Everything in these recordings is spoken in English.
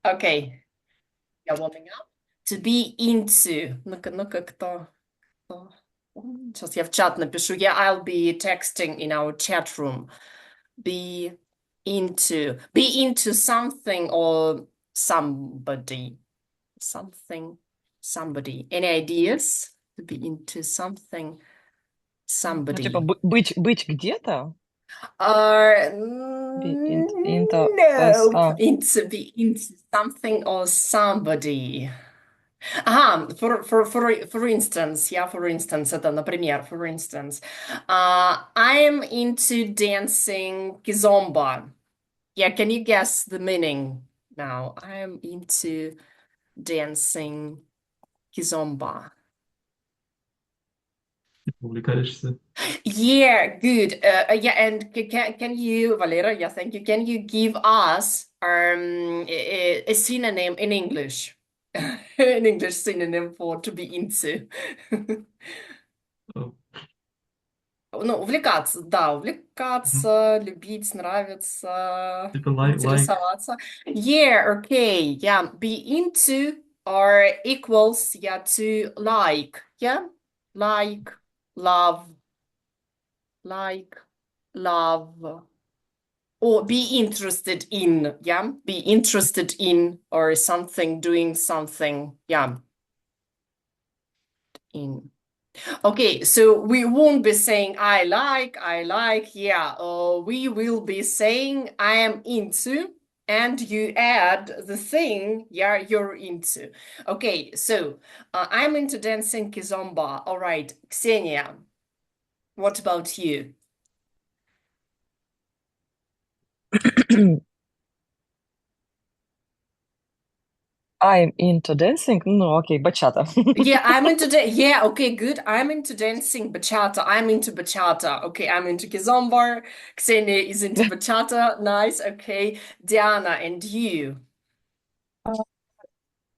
Okay. Я warming up. To be into. Ну-ка, кто? Сейчас я в чат напишу. Yeah, I'll be texting in our chat room. Be into. Be into something or somebody. Something, somebody. Any ideas? To be into something, Ну, типа, somebody. быть где-то? Into Nope. Into be into something or somebody. Ага, for instance, yeah, for instance, это, например, for instance, I'm into dancing kizomba. Yeah, can you guess the meaning now? I'm into dancing kizomba. Увлекаешься. Yeah, good. Yeah, and can you, Valera? Yeah, thank you. Can you give us a synonym in English? An English synonym for to be into. Э, Ну, увлекаться, да, увлекаться, любить, нравиться, Типа like. интересоваться. Yeah, okay, yeah. Be into or equals, yeah, to like, yeah, like, love, like, love. Or be interested in, yeah, be interested in or something, doing something, yeah, in. Okay, so we won't be saying I like, yeah. We will be saying I am into, and you add the thing, yeah, you're into. Okay, so I'm into dancing kizomba. All right, Ksenia, what about you? I'm into dancing. Ну, окей, бачата. Yeah, I'm into yeah, okay, good. I'm into dancing bachata. I'm into bachata. Okay, I'm into kizomba. Ksenia is into bachata. Nice. Okay, Diana, and you? А,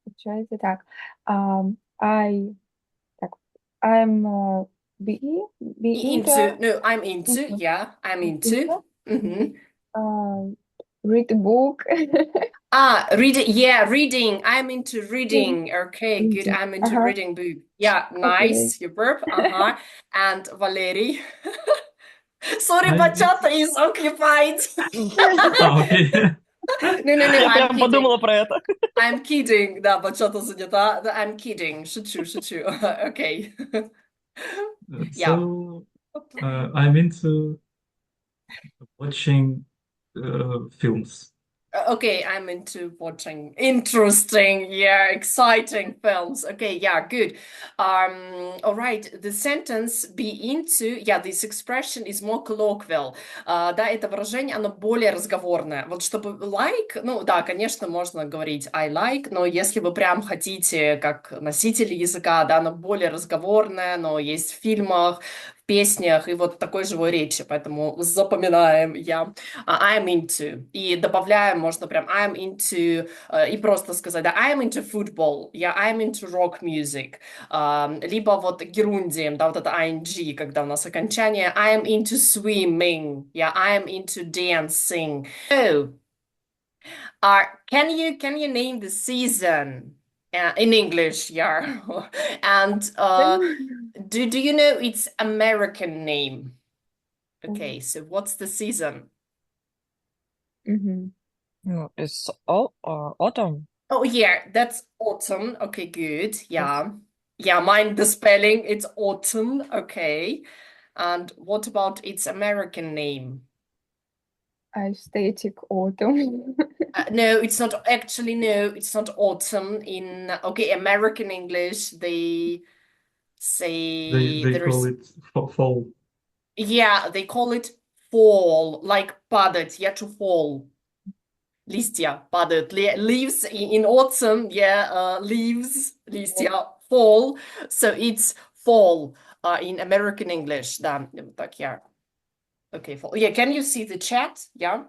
Получается так. I так. I'm be Into, into no, I'm into, into yeah, I'm into. into hmm read a book. Reading, yeah, reading. I'm into Yeah, reading. Okay, good. reading. I'm into Uh-huh. reading book. Yeah, Okay. nice. Your verb. Uh-huh. And Valeri. Sorry, I'm. bachata is occupied. Окей. No, Я I'm прям kidding. подумала про это. I'm kidding. Да, бачата занята. I'm kidding. Шучу. Okay. Yeah. So, I'm into watching films. Okay, I'm into watching interesting, yeah, exciting films. Okay, yeah, good. All right, the sentence be into, yeah, this expression is more colloquial. Да, это выражение, оно более разговорное. Вот чтобы like, ну да, конечно, можно говорить I like, но если вы прям хотите, как носитель языка, да, оно более разговорное, но есть в фильмах, в песнях и вот такой живой речи, поэтому запоминаем, я. I'm into. И добавляем, можно прям I'm into, и просто сказать, да, I'm into football, я I'm into rock music. Либо вот герундием, да, вот это ing, когда у нас окончание, I'm into swimming, я I'm into dancing. So, can you name the season in English? Yeah. And do you know its American name? Okay, so what's the season? Mhm. Ну, it's all, autumn. Oh, yeah, that's autumn. Okay, good. Yes. Yeah. Yeah, mind the spelling. It's autumn. Okay. And what about its American name? Aesthetic autumn. No, it's not actually, no, it's not autumn in, okay, American English. They say They call there's, it fall. yeah, they call it fall, like падать, yeah, to fall. Листья падают. Leaves in autumn, yeah, leaves, листья, fall. So it's fall in American English. Да, так, yeah. Okay, fall. Yeah, can you see the chat? Yeah?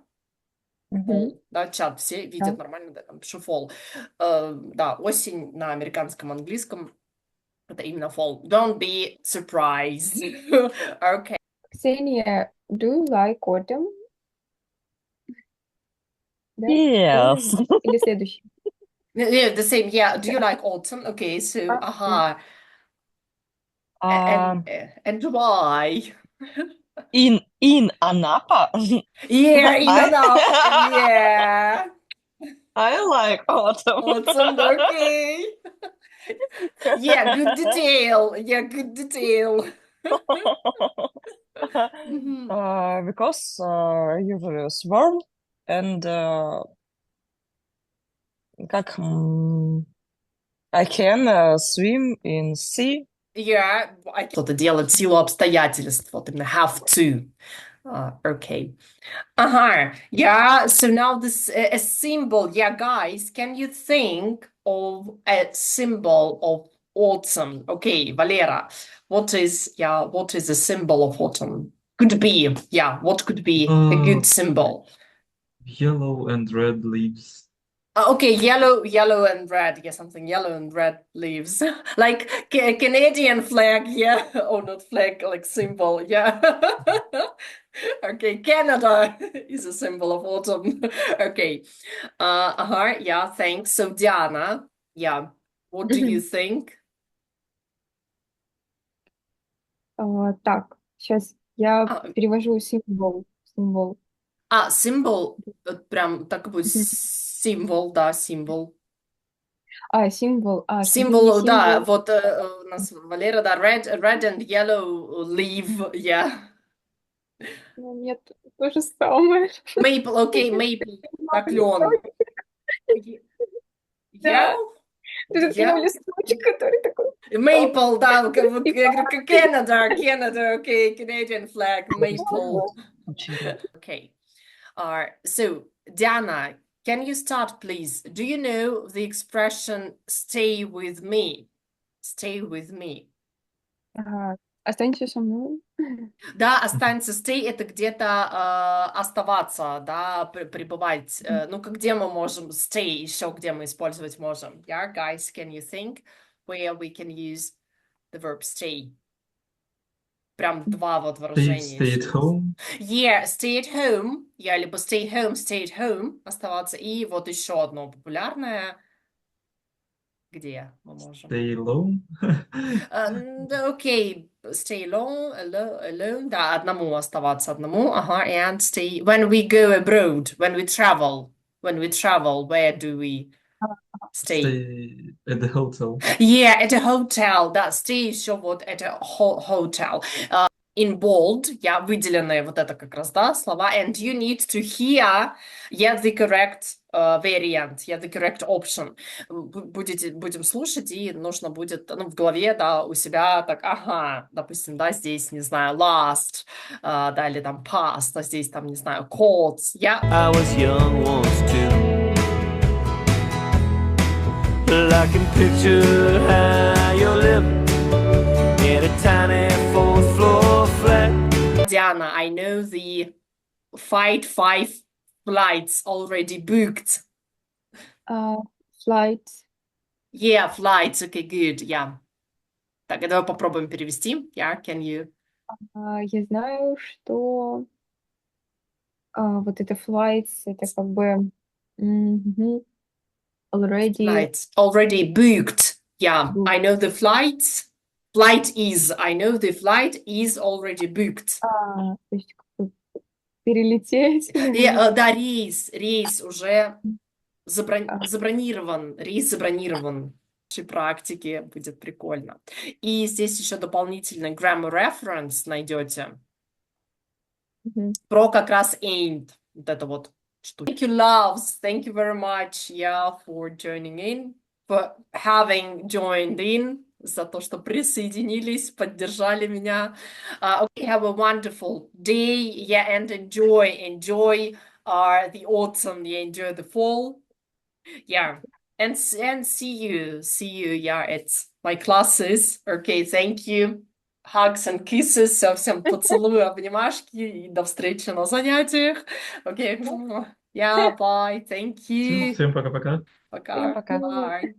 Мгм. Fall. Да, чат все Да. видят нормально, да, там пишу fall. Да, осень на американском английском это именно fall. Don't be surprised. Okay. Ksenia, do you like autumn? Да? Тоже? Yes. Или следующий? Yeah, the same. Yeah. Do you like autumn? Okay, so Yeah. and Um, and why? in Anapa, Yeah, in I enough. Yeah. I like autumn. Autumn, okay. Yeah, good detail. Yeah, good detail. Mhm. Because usually it's warm and как I can swim in sea. Yeah, что-то делать в силу обстоятельств. Вот именно have to. Okay. Yeah, so now this a symbol. Yeah, guys, can you think of a symbol of autumn? Okay, Valera, what is a symbol of autumn? Could be, yeah, what could be a good symbol? Yellow and red leaves. Okay, yellow and red. Yeah, something yellow and red leaves. Like Canadian flag, yeah. Oh, not flag, like symbol, yeah. Okay, Canada is a symbol of autumn. Okay. Yeah, thanks. So, Diana, yeah, what do you Мгм. think? Так, сейчас я А, перевожу символ. Символ. symbol, прям такой Мгм. символ, да, символ. Символ. Чтобы не Символ, да, символ. вот у нас Валера, да, red and yellow leaf, yeah. Ну, нет, то же самое. Maple, окей, maple, да, Мама, клен. да. Я? Ты такой, ну, Я? листочек, который такой. Maple, да, И я говорю, Canada, окей, Canadian flag, maple. Учили. Okay. So, Diana, can you start, please? Do you know the expression stay with me? Stay with me. Останься со мной. Да, останься, stay это где-то оставаться, да, пребывать. Ну, где мы можем stay, еще где мы использовать можем? Yeah, guys, can you think where we can use the verb stay? Прям два вот выражения Stay at еще есть. home. Yeah, stay at home. Я либо stay at home, оставаться. И вот еще одно популярное. Где мы можем? Stay alone. Окей, stay alone, да, одному оставаться одному. And stay, when we go abroad, when we travel, where do we stay? Stay at the hotel. Yeah, at a hotel, да, stay еще вот at a hotel. In bold, yeah, выделенные вот это как раз, да, слова. And you need to hear, yeah, the correct variant, yeah, the correct option. Будем слушать, и нужно будет, ну, в голове, да, у себя так, допустим, да, здесь, не знаю, last, да, или там past, а здесь, там, не знаю, quotes, yeah. I was young once too. Well, I can picture how you live in a tiny fourth floor flat. Diana, I know the five flights already booked. Flight. Yeah, flights, okay, good, yeah. Так, давай попробуем перевести. Yeah, can you? Я знаю, что вот это flights, это как бы already Flights already booked. Yeah, I booked. know the flights. I know the flight is already booked. То есть как бы перелететь, Yeah, да, рейс уже А, забронирован. Рейс забронирован. В нашей практике будет прикольно. И здесь еще дополнительный grammar reference найдете. мгм. Про как раз ain't. Вот это вот штука. Thank you, loves. Thank you very much, yeah, for joining in, for having joined in, за то, что присоединились, поддержали меня. Okay, have a wonderful day, yeah, and enjoy the autumn, yeah, enjoy the fall, yeah, and see you, yeah, it's my classes. Okay, thank you. Hugs and kisses. Всем поцелую, обнимашки и до встречи на занятиях. Окей. Yeah, bye. Thank you. Всем пока-пока. Пока. Пока. Bye.